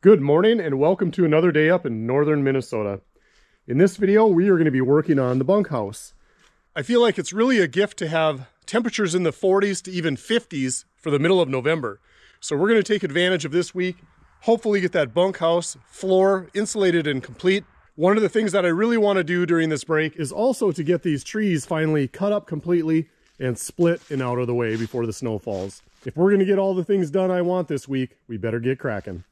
Good morning and welcome to another day up in northern Minnesota. In this video, we are going to be working on the bunkhouse. I feel like it's really a gift to have temperatures in the 40s to even 50s for the middle of November. So we're going to take advantage of this week, hopefully get that bunkhouse floor insulated and complete. One of the things that I really want to do during this break is also to get these trees finally cut up completely and split and out of the way before the snow falls. If we're going to get all the things done I want this week, we better get cracking.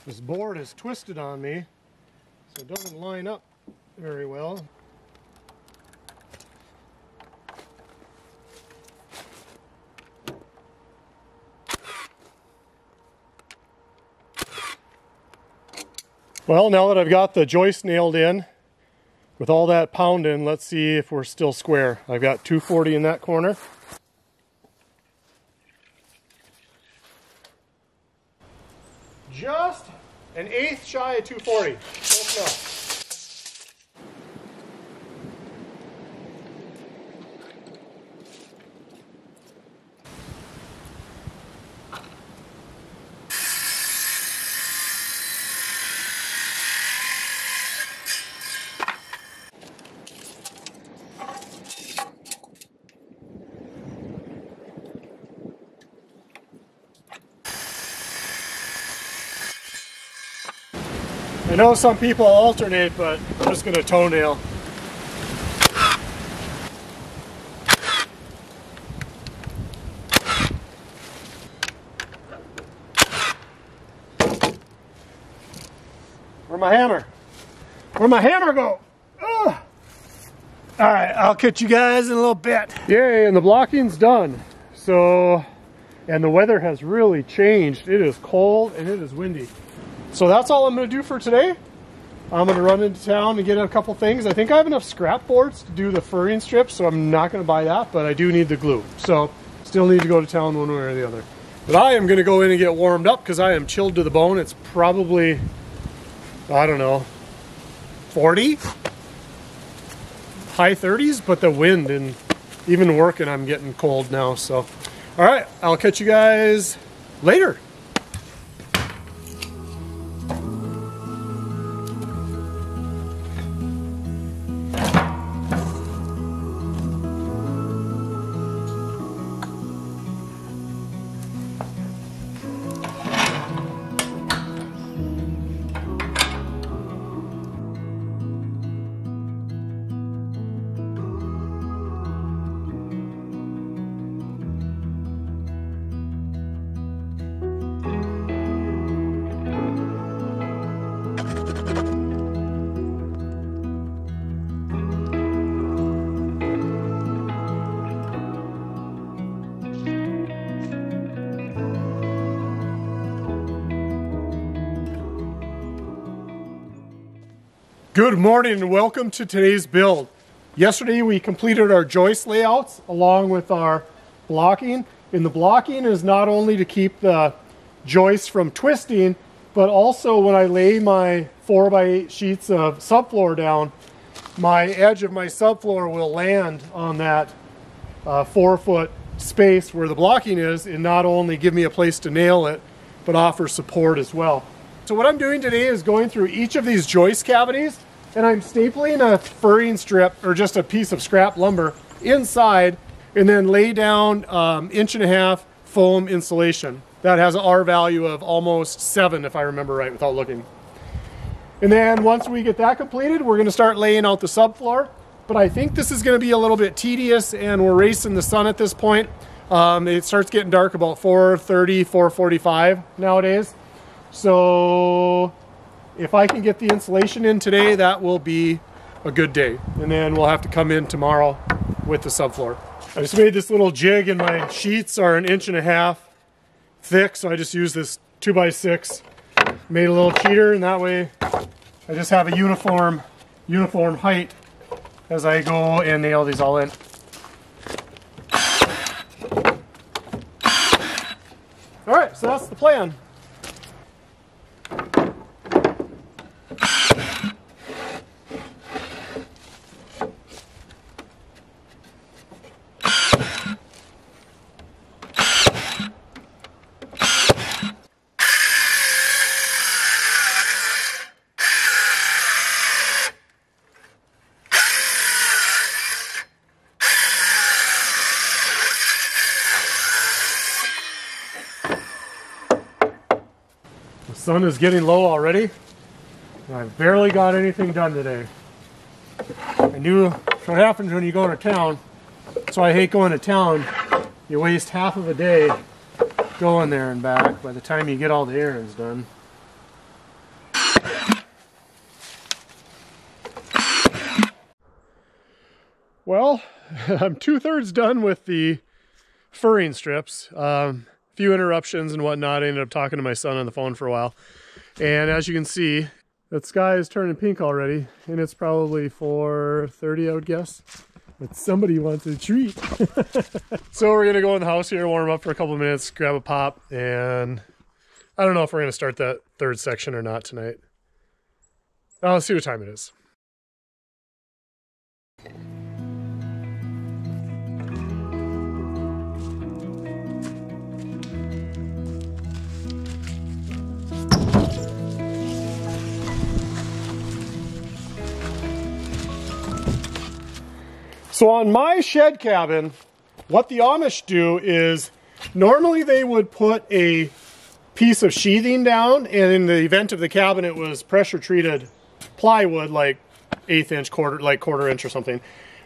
This board is twisted on me, so it doesn't line up very well. Well, now that I've got the joist nailed in, with all that pounding, let's see if we're still square. I've got 240 in that corner. Just an eighth shy of 240. Close enough. I know some people alternate, but I'm just going to toenail. Where's my hammer? Where'd my hammer go? Ugh. All right, I'll catch you guys in a little bit. Yay, and the blocking's done. So, and the weather has really changed. It is cold and it is windy. So that's all I'm going to do for today. I'm going to run into town and get a couple things. I think I have enough scrap boards to do the furring strips, so I'm not going to buy that, but I do need the glue. So still need to go to town one way or the other. But I am going to go in and get warmed up because I am chilled to the bone. It's probably, I don't know, 40? High 30s, but the wind and even working, I'm getting cold now. So, all right, I'll catch you guys later. Good morning and welcome to today's build. Yesterday we completed our joist layouts along with our blocking. And the blocking is not only to keep the joists from twisting, but also when I lay my 4x8 sheets of subfloor down, my edge of my subfloor will land on that 4-foot space where the blocking is and not only give me a place to nail it, but offer support as well. So what I'm doing today is going through each of these joist cavities and I'm stapling a furring strip or just a piece of scrap lumber inside and then lay down 1.5 inch foam insulation. That has an R value of almost 7 if I remember right without looking. And then once we get that completed, we're going to start laying out the subfloor. But I think this is going to be a little bit tedious and we're racing the sun at this point. It starts getting dark about 4:30, 4:45 nowadays. So if I can get the insulation in today, that will be a good day. And then we'll have to come in tomorrow with the subfloor. I just made this little jig, and my sheets are 1.5 inches thick, so I just use this 2x6. Made a little cheater, and that way I just have a uniform height as I go and nail these all in. All right, so that's the plan. The sun is getting low already, and I've barely got anything done today. I knew what happens when you go to town, so I hate going to town. You waste half of a day going there and back by the time you get all the errands done. Well, I'm 2/3 done with the furring strips. Few interruptions and whatnot. I ended up talking to my son on the phone for a while, and as you can see, the sky is turning pink already, and it's probably 4:30, I would guess, but somebody wants a treat. So we're gonna go in the house here, warm up for a couple of minutes, grab a pop, and I don't know if we're gonna start that third section or not tonight. I'll see what time it is. So on my shed cabin, what the Amish do is normally they would put a piece of sheathing down, and in the event of the cabin it was pressure treated plywood, like 1/8 inch, quarter inch or something.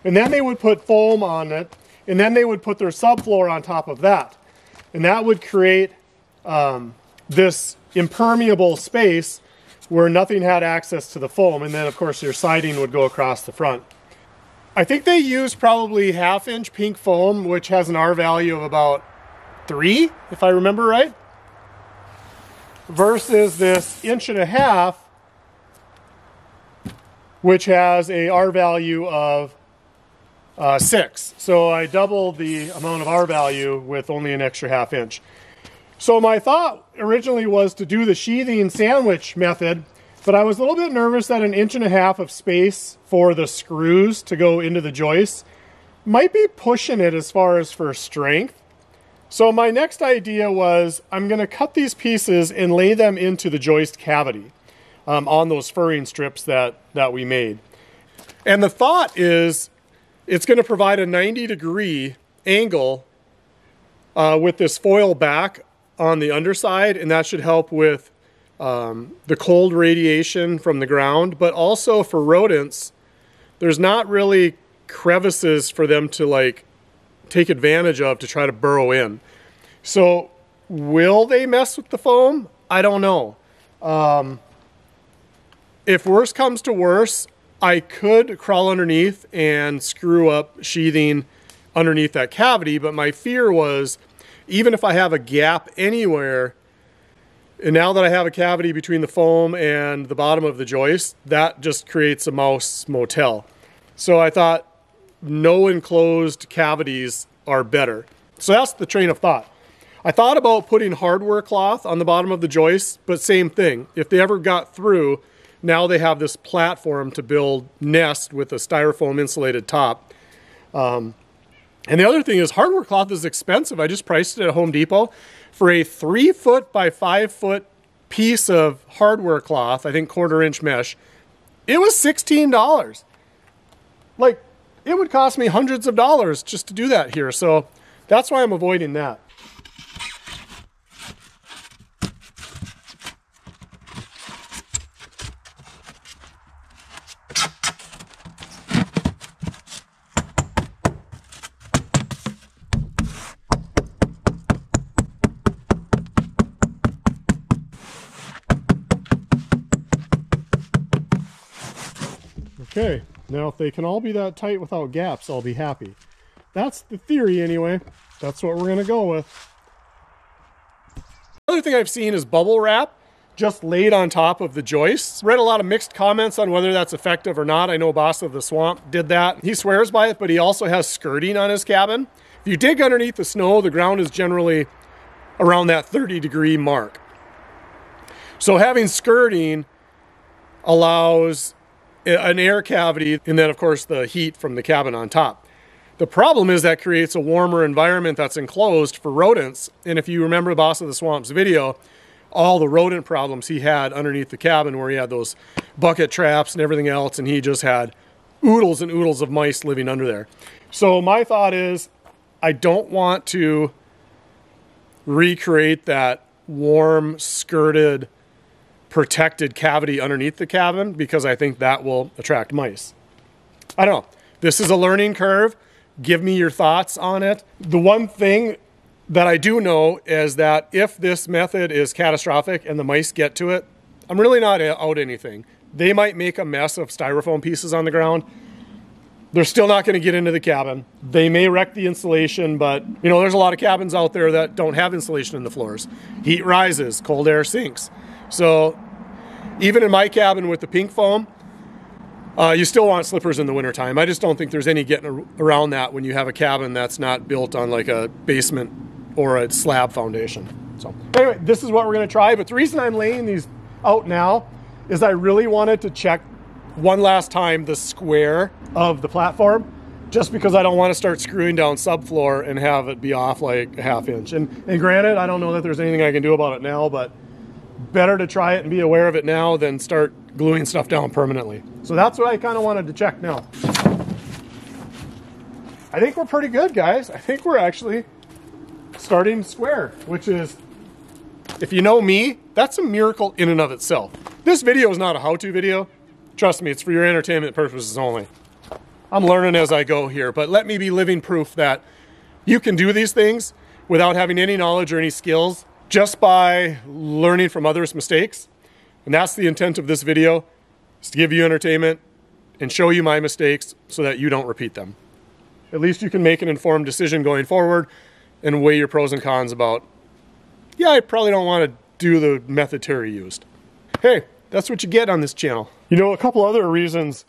And then they would put foam on it, and then they would put their subfloor on top of that. And that would create this impermeable space where nothing had access to the foam. And then of course your siding would go across the front. I think they use probably 1/2 inch pink foam, which has an R value of about 3, if I remember right, versus this 1.5 inch, which has a R value of 6. So I doubled the amount of R value with only an extra 1/2 inch. So my thought originally was to do the sheathing sandwich method, but I was a little bit nervous that 1.5 inch of space for the screws to go into the joists might be pushing it as far as for strength. So my next idea was I'm going to cut these pieces and lay them into the joist cavity on those furring strips that we made. And the thought is it's going to provide a 90-degree angle with this foil back on the underside, and that should help with the cold radiation from the ground, but also for rodents, there's not really crevices for them to like take advantage of to try to burrow in. So will they mess with the foam? I don't know. If worse comes to worse, I could crawl underneath and screw up sheathing underneath that cavity, but my fear was even if I have a gap anywhere, and now that I have a cavity between the foam and the bottom of the joist, that just creates a mouse motel. So I thought no enclosed cavities are better. So that's the train of thought. I thought about putting hardware cloth on the bottom of the joist, but same thing. If they ever got through, now they have this platform to build nest with a styrofoam insulated top. And the other thing is hardware cloth is expensive. I just priced it at Home Depot. For a 3 foot by 5 foot piece of hardware cloth, I think 1/4 inch mesh, it was $16. Like, it would cost me hundreds of dollars just to do that here. So that's why I'm avoiding that. Okay, now if they can all be that tight without gaps, I'll be happy. that's the theory anyway. That's what we're gonna go with. Another thing I've seen is bubble wrap just laid on top of the joists. Read a lot of mixed comments on whether that's effective or not. I know Boss of the Swamp did that. He swears by it, but he also has skirting on his cabin. If you dig underneath the snow, the ground is generally around that 30-degree mark. So having skirting allows an air cavity, and then of course the heat from the cabin on top. The problem is that creates a warmer environment that's enclosed for rodents. And if you remember Boss of the Swamp's video, all the rodent problems he had underneath the cabin, where he had those bucket traps and everything else, and he just had oodles and oodles of mice living under there. So my thought is, I don't want to recreate that warm, skirted, protected cavity underneath the cabin, because I think that will attract mice. I don't know. This is a learning curve. Give me your thoughts on it. The one thing that I do know is that if this method is catastrophic and the mice get to it, I'm really not out anything. They might make a mess of styrofoam pieces on the ground. They're still not going to get into the cabin. They may wreck the insulation, but you know, there's a lot of cabins out there that don't have insulation in the floors. Heat rises, cold air sinks. So even in my cabin with the pink foam, you still want slippers in the wintertime. I just don't think there's any getting around that when you have a cabin that's not built on like a basement or a slab foundation. So anyway, this is what we're going to try. But the reason I'm laying these out now is I really wanted to check one last time the square of the platform, just because I don't want to start screwing down subfloor and have it be off like a ½ inch. And granted, I don't know that there's anything I can do about it now, but better to try it and be aware of it now than start gluing stuff down permanently. So that's what I kind of wanted to check now. I think we're pretty good, guys. I think we're actually starting square, which is, if you know me, that's a miracle in and of itself. This video is not a how-to video. Trust me, it's for your entertainment purposes only. I'm learning as I go here, but let me be living proof that you can do these things without having any knowledge or any skills, just by learning from others' mistakes. And that's the intent of this video, is to give you entertainment and show you my mistakes so that you don't repeat them. At least you can make an informed decision going forward and weigh your pros and cons about, yeah, I probably don't want to do the method Terry used. Hey, that's what you get on this channel. You know, a couple other reasons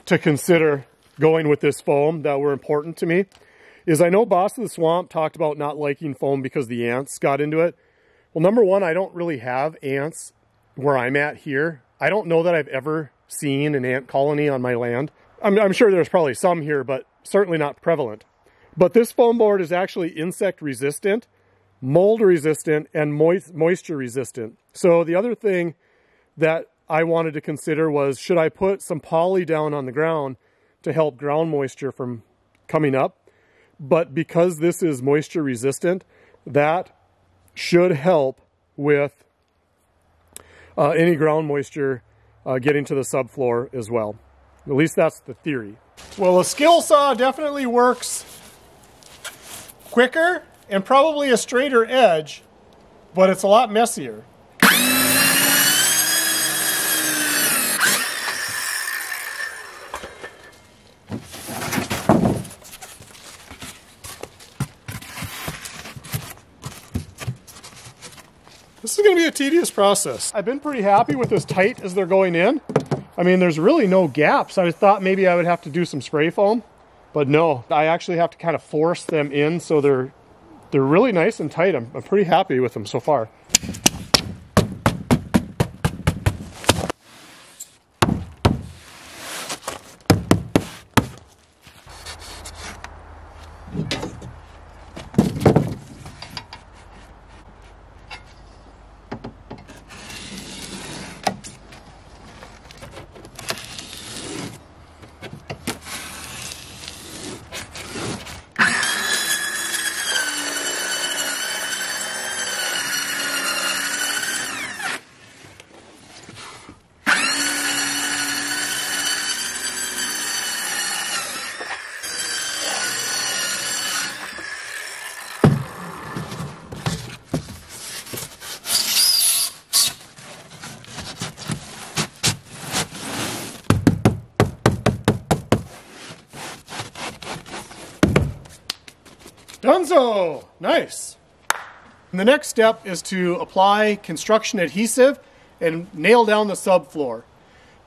to consider going with this foam that were important to me is I know Boss of the Swamp talked about not liking foam because the ants got into it. Well, number one, I don't really have ants where I'm at here. I don't know that I've ever seen an ant colony on my land. I'm sure there's probably some here, but certainly not prevalent. But this foam board is actually insect resistant, mold resistant, and moisture resistant. So the other thing that I wanted to consider was, should I put some poly down on the ground to help ground moisture from coming up? But because this is moisture resistant, that should help with any ground moisture getting to the subfloor as well. At least that's the theory. Well, a skill saw definitely works quicker and probably a straighter edge, but it's a lot messier. This is going to be a tedious process. I've been pretty happy with as tight as they're going in. I mean, there's really no gaps. I thought maybe I would have to do some spray foam, but no, I actually have to kind of force them in, so they're really nice and tight. I'm pretty happy with them so far. Donezo! Nice. And the next step is to apply construction adhesive and nail down the subfloor.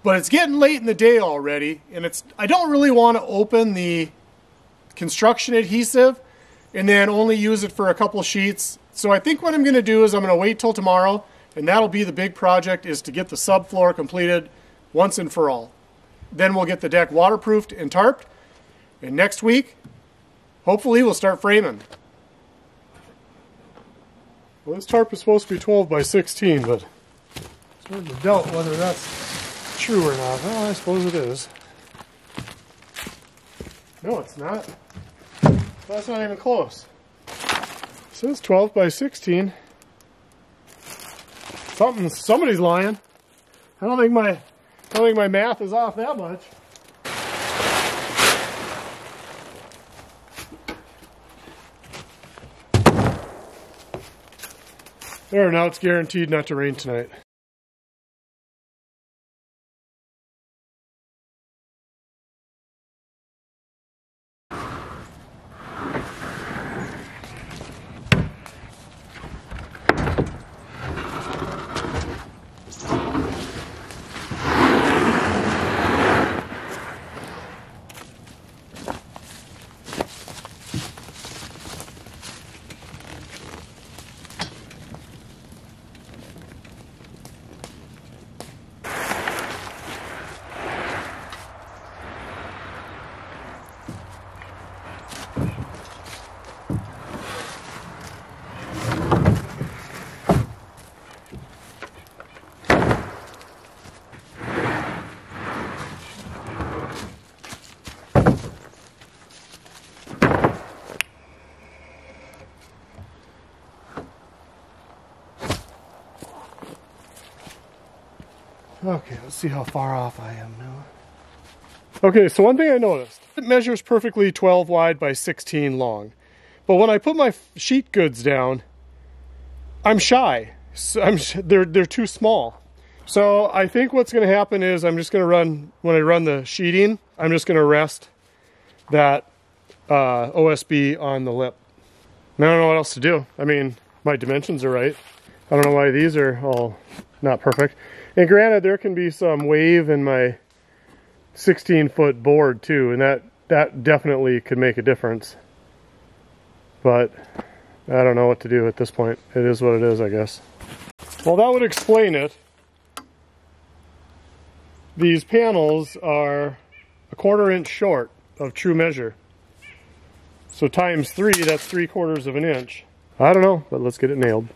But it's getting late in the day already, and I don't really want to open the construction adhesive and then only use it for a couple sheets. So I think what I'm going to do is I'm going to wait till tomorrow, and that'll be the big project, is to get the subfloor completed once and for all. Then we'll get the deck waterproofed and tarped, and next week, hopefully we'll start framing. Well, this tarp is supposed to be 12 by 16, but it's hard to doubt whether that's true or not. Well, I suppose it is. No, it's not. That's not even close. It says 12 by 16. Somebody's lying. I don't think my math is off that much. There, now it's guaranteed not to rain tonight. Okay, let's see how far off I am now. Okay, so one thing I noticed, it measures perfectly 12 wide by 16 long. But when I put my sheet goods down, I'm shy. So they're too small. So I think what's going to happen is I'm just going to run, when I run the sheeting, I'm just going to rest that OSB on the lip. And I don't know what else to do. I mean, my dimensions are right. I don't know why these are all not perfect. And granted, there can be some wave in my 16-foot board too, and that definitely could make a difference. But I don't know what to do at this point. It is what it is, I guess. Well, that would explain it. These panels are a 1/4 inch short of true measure. So times 3, that's 3/4 of an inch. I don't know, but let's get it nailed.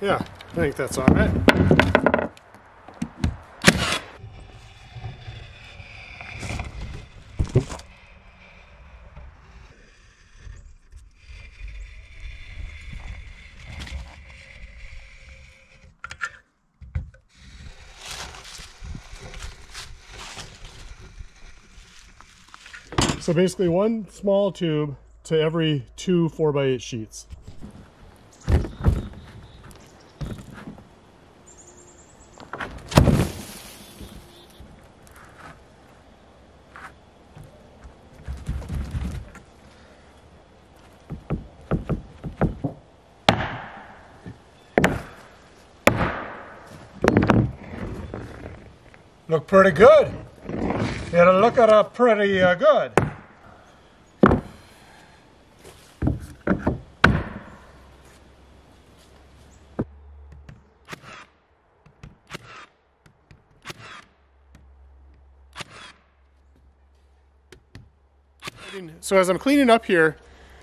Yeah, I think that's all right. So basically one small tube to every 2 4x8 sheets. Look pretty good. It'll look at it pretty good. So as I'm cleaning up here,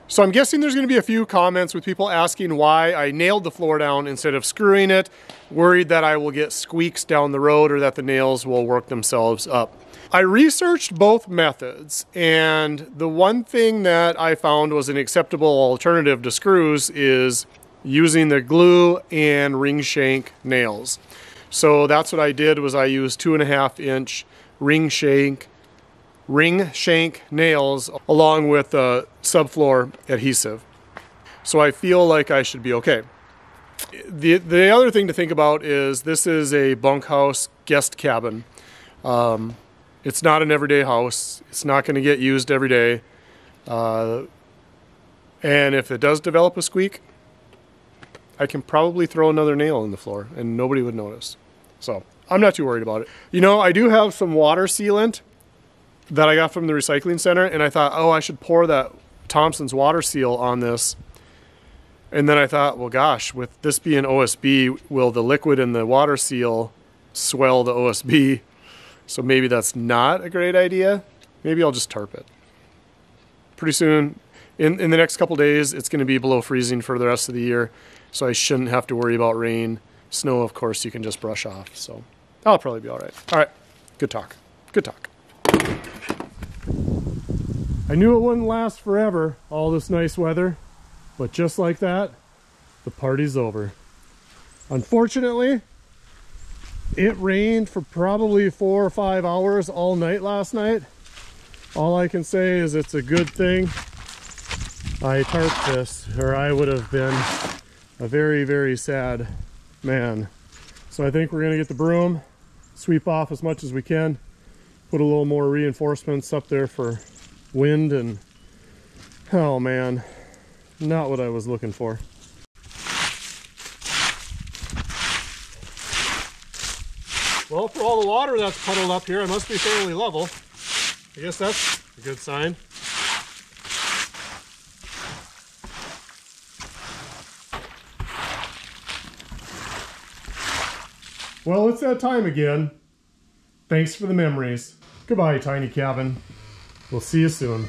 so I'm guessing there's going to be a few comments with people asking why I nailed the floor down instead of screwing it, worried that I will get squeaks down the road or that the nails will work themselves up. I researched both methods, and the one thing that I found was an acceptable alternative to screws is using the glue and ring shank nails. So that's what I did, was I used 2.5-inch ring shank nails along with subfloor adhesive. So I feel like I should be okay. The other thing to think about is this is a bunkhouse guest cabin. It's not an everyday house. It's not going to get used every day. And if it does develop a squeak, I can probably throw another nail in the floor and nobody would notice. So I'm not too worried about it. You know, I do have some water sealant that I got from the recycling center, and I thought, oh, I should pour that Thompson's water seal on this. And then I thought, well, gosh, with this being OSB, will the liquid in the water seal swell the OSB? So maybe that's not a great idea. Maybe I'll just tarp it. Pretty soon, in the next couple days, it's going to be below freezing for the rest of the year, so I shouldn't have to worry about rain. Snow, of course, you can just brush off, so I'll probably be all right. All right, good talk. Good talk. I knew it wouldn't last forever, all this nice weather, but just like that, the party's over. Unfortunately, it rained for probably 4 or 5 hours all night last night. All I can say is it's a good thing I tarped this, or I would have been a very, very sad man. So I think we're gonna get the broom, sweep off as much as we can, put a little more reinforcements up there for wind, and oh man, not what I was looking for. Well, for all the water that's puddled up here, it must be fairly level. I guess that's a good sign. Well, it's that time again. Thanks for the memories. Goodbye, tiny cabin. We'll see you soon.